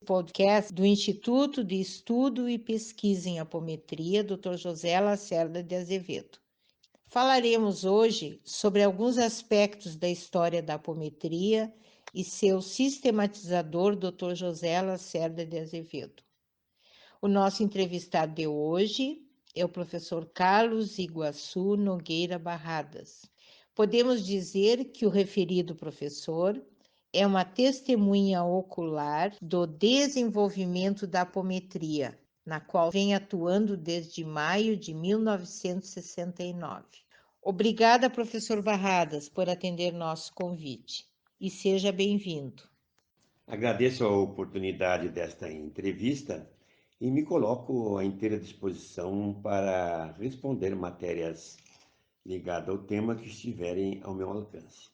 podcast do Instituto de Estudo e Pesquisa em Apometria, Dr. José Lacerda de Azevedo. Falaremos hoje sobre alguns aspectos da história da apometria e seu sistematizador, Dr. José Lacerda de Azevedo. O nosso entrevistado de hoje é o professor Carlos Iguaçu Nogueira Barradas. Podemos dizer que o referido professor é uma testemunha ocular do desenvolvimento da apometria, na qual vem atuando desde maio de 1969. Obrigada, professor Barradas, por atender nosso convite e seja bem-vindo. Agradeço a oportunidade desta entrevista e me coloco à inteira disposição para responder matérias ligadas ao tema que estiverem ao meu alcance.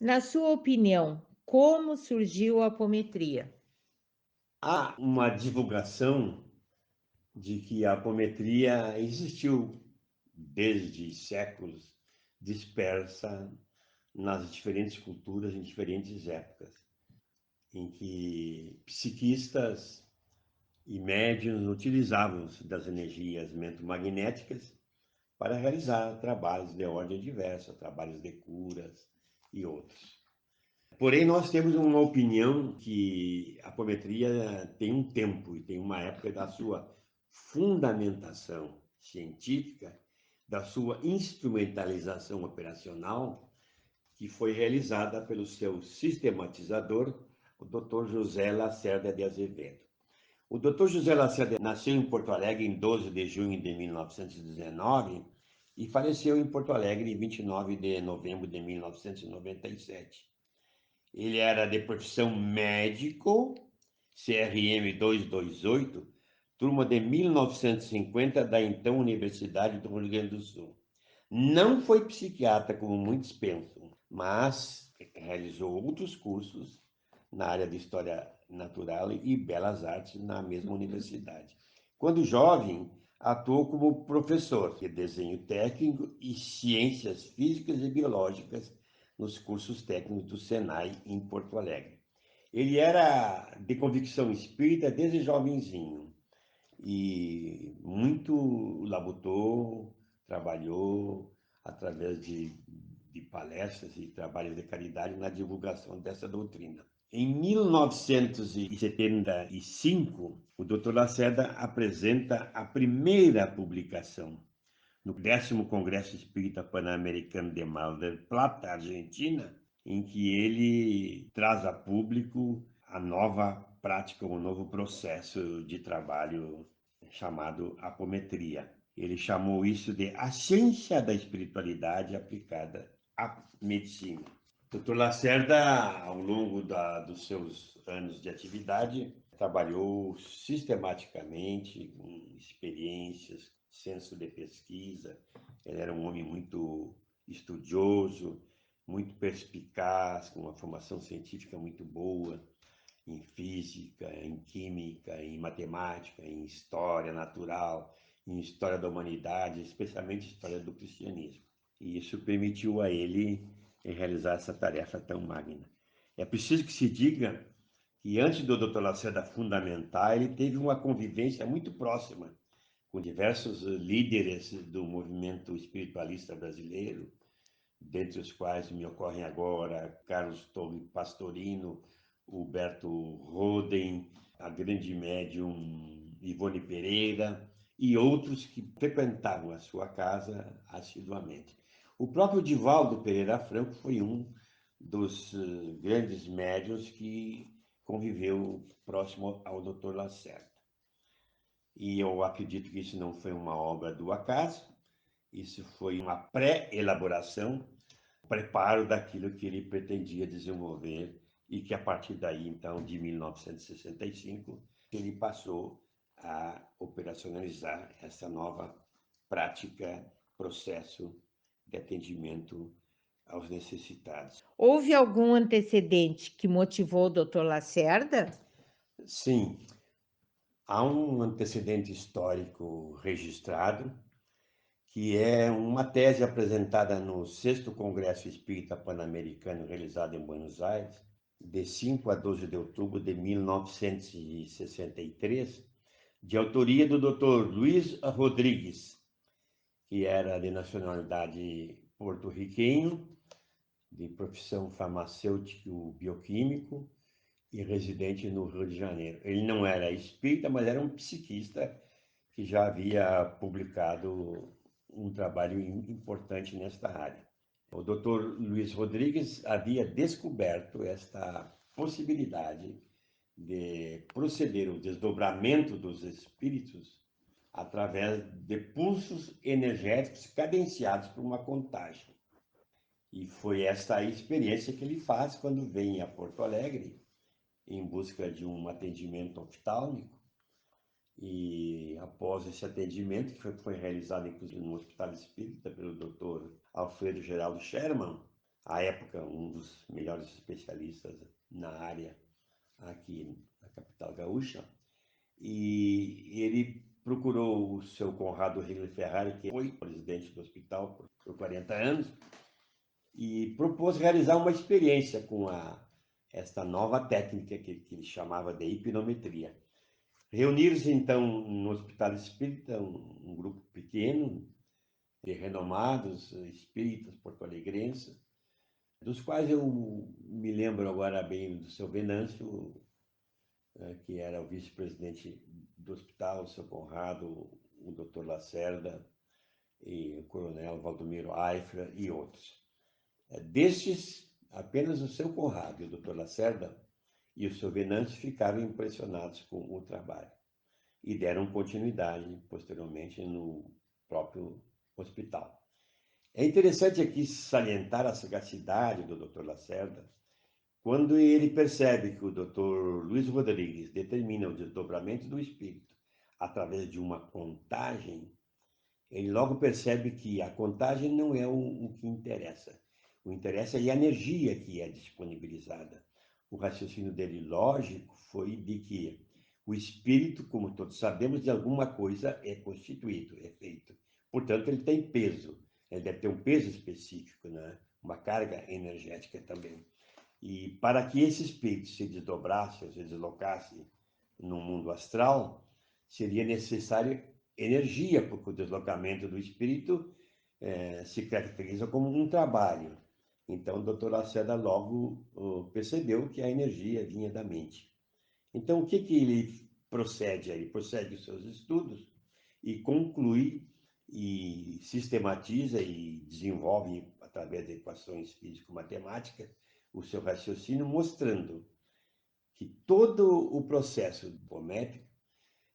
Na sua opinião, como surgiu a apometria? Há uma divulgação de que a apometria existiu desde séculos, dispersa nas diferentes culturas, em diferentes épocas, em que psiquistas e médiuns utilizavam-se das energias mentomagnéticas para realizar trabalhos de ordem diversa, trabalhos de curas e outros. Porém, nós temos uma opinião que a apometria tem um tempo e tem uma época da sua fundamentação científica, da sua instrumentalização operacional, que foi realizada pelo seu sistematizador, o Dr. José Lacerda de Azevedo. O Dr. José Lacerda nasceu em Porto Alegre em 12 de junho de 1919 e faleceu em Porto Alegre em 29 de novembro de 1997. Ele era de profissão médico, CRM 228, turma de 1950 da então Universidade do Rio Grande do Sul. Não foi psiquiatra, como muitos pensam, mas realizou outros cursos na área de História Natural e Belas Artes na mesma universidade. Quando jovem, atuou como professor de desenho técnico e ciências físicas e biológicas nos cursos técnicos do Senai em Porto Alegre. Ele era de convicção espírita desde jovenzinho e muito labutou, trabalhou através de palestras e trabalhos de caridade na divulgação dessa doutrina. Em 1975, o Dr. Lacerda apresenta a primeira publicação no 10º Congresso Espírita Pan-Americano de Mar del Plata, Argentina, em que ele traz a público a nova prática, um novo processo de trabalho chamado apometria. Ele chamou isso de a ciência da espiritualidade aplicada à medicina. Dr. Lacerda, ao longo dos seus anos de atividade, trabalhou sistematicamente com experiências, senso de pesquisa. Ele era um homem muito estudioso, muito perspicaz, com uma formação científica muito boa em física, em química, em matemática, em história natural, em história da humanidade, especialmente história do cristianismo. E isso permitiu a ele realizar essa tarefa tão magna. É preciso que se diga que antes do Dr. Lacerda fundamentar, ele teve uma convivência muito próxima com diversos líderes do movimento espiritualista brasileiro, dentre os quais me ocorrem agora Carlos Torre Pastorino, Huberto Roden, a grande médium Ivone Pereira e outros que frequentavam a sua casa assiduamente. O próprio Divaldo Pereira Franco foi um dos grandes médiuns que conviveu próximo ao Dr. Lacerda. E eu acredito que isso não foi uma obra do acaso, isso foi uma pré-elaboração, preparo daquilo que ele pretendia desenvolver e que a partir daí, então, de 1965, ele passou a operacionalizar essa nova prática, processo de atendimento aos necessitados. Houve algum antecedente que motivou o Dr. Lacerda? Sim, há um antecedente histórico registrado, que é uma tese apresentada no 6º Congresso Espírita Pan-Americano, realizado em Buenos Aires, de 5 a 12 de outubro de 1963, de autoria do Dr. Luiz Rodrigues, que era de nacionalidade porto-riquenho, de profissão farmacêutico bioquímico e residente no Rio de Janeiro. Ele não era espírita, mas era um psiquista que já havia publicado um trabalho importante nesta área. O Dr. Luiz Rodrigues havia descoberto esta possibilidade de proceder ao desdobramento dos espíritos através de pulsos energéticos cadenciados por uma contagem. E foi esta a experiência que ele faz quando vem a Porto Alegre em busca de um atendimento oftálmico. E após esse atendimento, que foi realizado inclusive no Hospital Espírita pelo Dr. Alfredo Geraldo Sherman, à época um dos melhores especialistas na área aqui na capital gaúcha, e ele procurou o seu Conrado Rigler Ferrari, que foi presidente do hospital por 40 anos, e propôs realizar uma experiência com esta nova técnica que ele chamava de hipnometria. Reuniram-se, então, no Hospital Espírita, um grupo pequeno de renomados espíritas porto-alegrenses, dos quais eu me lembro agora bem do seu Venâncio, que era o vice-presidente do hospital, o seu Conrado, o Dr. Lacerda, e o coronel Valdomiro Aifra e outros. Destes, apenas o seu Conrado e o Dr. Lacerda e o seu Venâncio ficaram impressionados com o trabalho e deram continuidade posteriormente no próprio hospital. É interessante aqui salientar a sagacidade do Dr. Lacerda quando ele percebe que o Dr. Luiz Rodrigues determina o desdobramento do espírito através de uma contagem. Ele logo percebe que a contagem não é o que interessa. O interesse é a energia que é disponibilizada. O raciocínio dele lógico foi de que o espírito, como todos sabemos, de alguma coisa é constituído, é feito. Portanto, ele tem peso. Ele deve ter um peso específico, né? Uma carga energética também. E para que esse espírito se desdobrasse, se deslocasse no mundo astral, seria necessário energia, porque o deslocamento do espírito se caracteriza como um trabalho. Então, o Dr. Lacerda logo percebeu que a energia vinha da mente. Então, o que ele procede? Ele prossegue os seus estudos e conclui e sistematiza e desenvolve, através de equações físico-matemáticas, o seu raciocínio, mostrando que todo o processo apométrico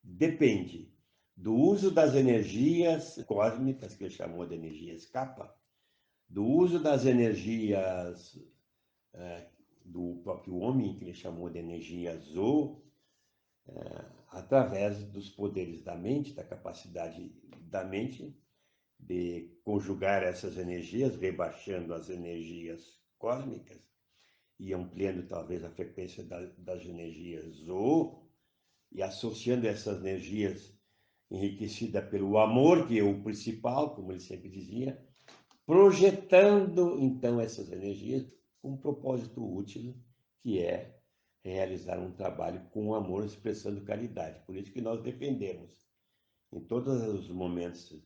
depende do uso das energias cósmicas, que ele chamou de energias kappa, do uso das energias do próprio homem, que ele chamou de energia Zou, através dos poderes da mente, da capacidade da mente de conjugar essas energias, rebaixando as energias cósmicas e ampliando talvez a frequência das energias Zou, e associando essas energias enriquecidas pelo amor, que é o principal, como ele sempre dizia, projetando então essas energias com um propósito útil, que é realizar um trabalho com amor, expressando caridade. Por isso que nós defendemos, em todos os momentos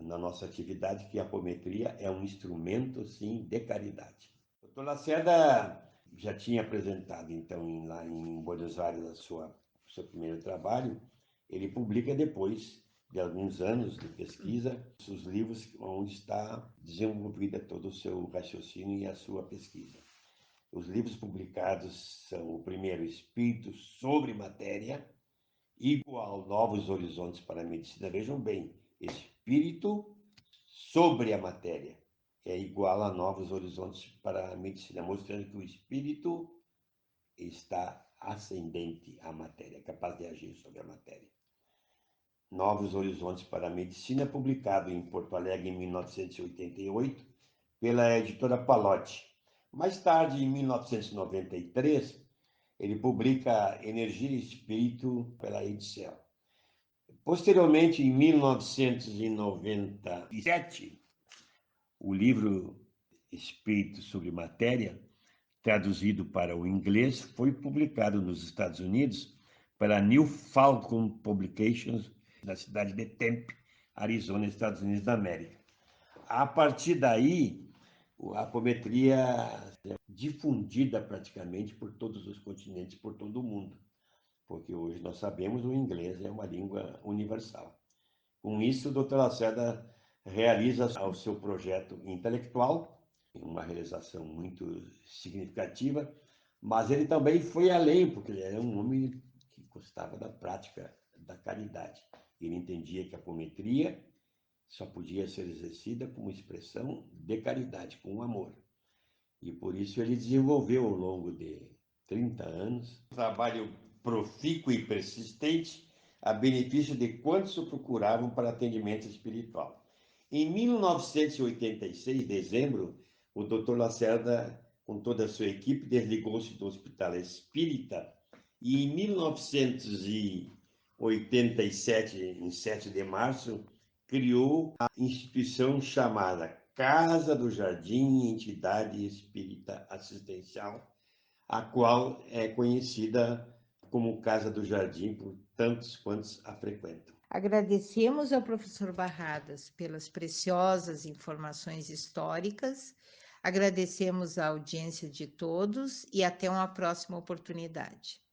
na nossa atividade, que a apometria é um instrumento, sim, de caridade. O Dr. Lacerda já tinha apresentado, então, lá em Buenos Aires, o seu primeiro trabalho. Ele publica depois de alguns anos de pesquisa os livros onde está desenvolvida todo o seu raciocínio e a sua pesquisa. Os livros publicados são o primeiro, Espírito sobre Matéria, igual Novos Horizontes para a Medicina. Vejam bem, Espírito sobre a Matéria é igual a Novos Horizontes para a Medicina, mostrando que o Espírito está ascendente à matéria, capaz de agir sobre a matéria. Novos Horizontes para a Medicina, publicado em Porto Alegre em 1988, pela editora Palotti. Mais tarde, em 1993, ele publica Energia e Espírito pela Edicel. Posteriormente, em 1997, o livro Espírito sobre Matéria traduzido para o inglês, foi publicado nos Estados Unidos pela New Falcon Publications, na cidade de Tempe, Arizona, Estados Unidos da América. A partir daí, a apometria é difundida praticamente por todos os continentes, por todo o mundo, porque hoje nós sabemos que o inglês é uma língua universal. Com isso, o Dr. Lacerda realiza o seu projeto intelectual, uma realização muito significativa, mas ele também foi além, porque ele era um homem que gostava da prática da caridade. Ele entendia que a apometria só podia ser exercida como expressão de caridade, com amor. E por isso ele desenvolveu ao longo de 30 anos um trabalho profícuo e persistente a benefício de quantos o procuravam para atendimento espiritual. Em 1986, dezembro, o Dr. Lacerda, com toda a sua equipe, desligou-se do Hospital Espírita e em 1987, em 7 de março, criou a instituição chamada Casa do Jardim Entidade Espírita Assistencial, a qual é conhecida como Casa do Jardim por tantos quantos a frequentam. Agradecemos ao professor Barradas pelas preciosas informações históricas, agradecemos a audiência de todos e até uma próxima oportunidade.